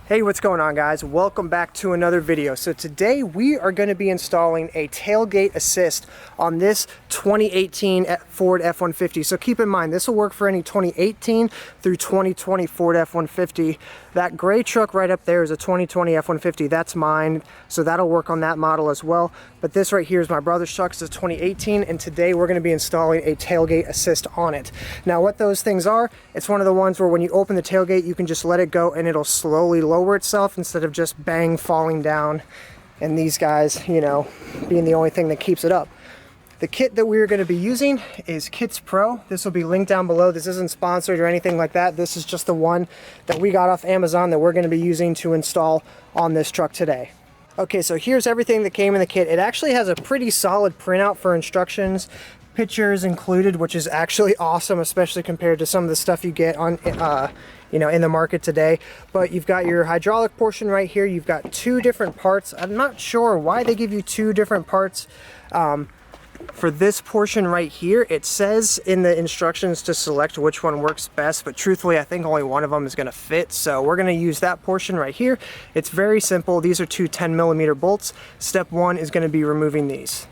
Hey, what's going on, guys? Welcome back to another video. So today we are going to be installing a tailgate assist on this 2018 Ford F-150. So keep in mind, this will work for any 2018 through 2020 Ford F-150. That gray truck right up there is a 2020 F-150. That's mine, so that'll work on that model as well. But this right here is my brother's truck. It's a 2018, and today we're going to be installing a tailgate assist on it. Now, what those things are, it's one of the ones where when you open the tailgate, you can just let it go and it'll slowly lower itself instead of just bang falling down, and these guys, you know, being the only thing that keeps it up. The kit that we're going to be using is Kits Pro. This will be linked down below. This isn't sponsored or anything like that. This is just the one that we got off Amazon that we're going to be using to install on this truck today. Okay, so here's everything that came in the kit. It actually has a pretty solid printout for instructions, pictures included, which is actually awesome, especially compared to some of the stuff you get on you know, in the market today. But you've got your hydraulic portion right here. You've got two different parts. I'm not sure why they give you two different parts. For this portion right here, it says in the instructions to select which one works best, but truthfully I think only one of them is going to fit, so we're going to use that portion right here. It's very simple. These are two 10mm bolts. Step one is going to be removing these.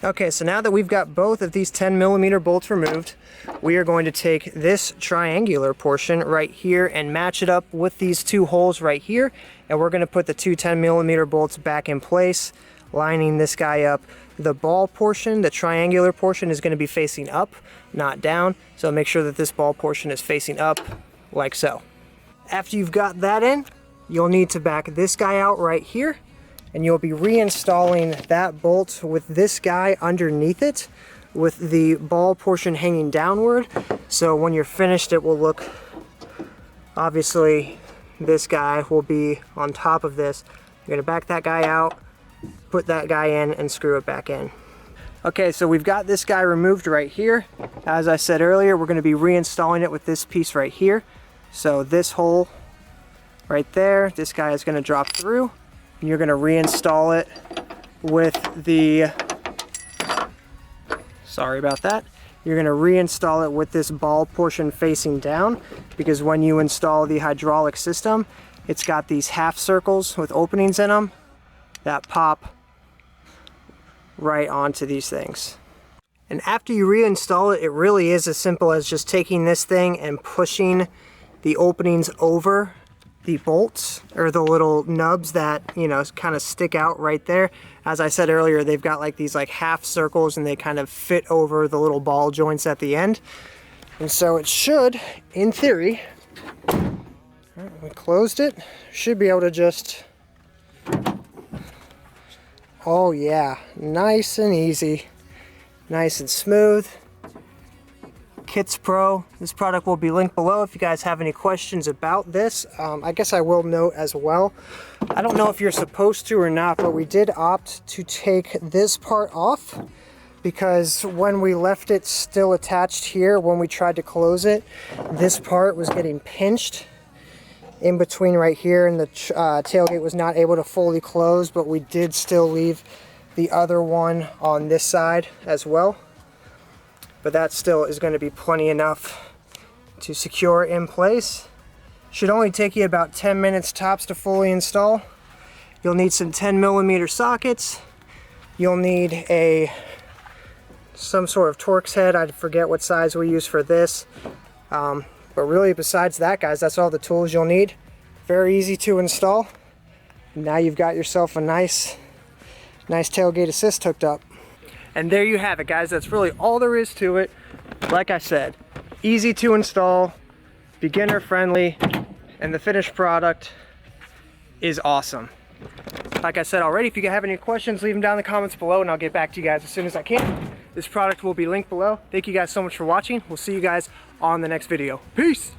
Okay, so now that we've got both of these 10mm bolts removed, we are going to take this triangular portion right here and match it up with these two holes right here, and we're going to put the two 10mm bolts back in place, lining this guy up. The ball portion, the triangular portion, is going to be facing up, not down, so make sure that this ball portion is facing up like so. After you've got that in, you'll need to back this guy out right here, and you'll be reinstalling that bolt with this guy underneath it, with the ball portion hanging downward. So when you're finished, it will look, obviously this guy will be on top of this. You're going to back that guy out, put that guy in, and screw it back in. Okay, so we've got this guy removed right here. As I said earlier, we're going to be reinstalling it with this piece right here. So this hole right there, this guy is going to drop through, and you're going to reinstall it with the, sorry about that, you're going to reinstall it with this ball portion facing down, because when you install the hydraulic system, it's got these half circles with openings in them that pop right onto these things. And after you reinstall it, it really is as simple as just taking this thing and pushing the openings over the bolts, or the little nubs that, you know, kind of stick out right there. As I said earlier, they've got like these like half circles, and they kind of fit over the little ball joints at the end. And so it should, in theory, we closed it, should be able to just, oh yeah, nice and easy, nice and smooth. Kits Pro. This product will be linked below if you guys have any questions about this. I guess I will note as well, I don't know if you're supposed to or not, but we did opt to take this part off, because when we left it still attached here, when we tried to close it, this part was getting pinched in between right here, and the tailgate was not able to fully close, but we did still leave the other one on this side as well. But that still is going to be plenty enough to secure in place. Should only take you about 10 minutes tops to fully install. You'll need some 10mm sockets. You'll need some sort of Torx head. I forget what size we use for this. But really, besides that, guys, that's all the tools you'll need. Very easy to install. Now you've got yourself a nice tailgate assist hooked up. And there you have it, guys. That's really all there is to it. Like I said, easy to install, beginner friendly, and the finished product is awesome. Like I said already, if you have any questions, leave them down in the comments below, and I'll get back to you guys as soon as I can. This product will be linked below. Thank you guys so much for watching. We'll see you guys on the next video. Peace!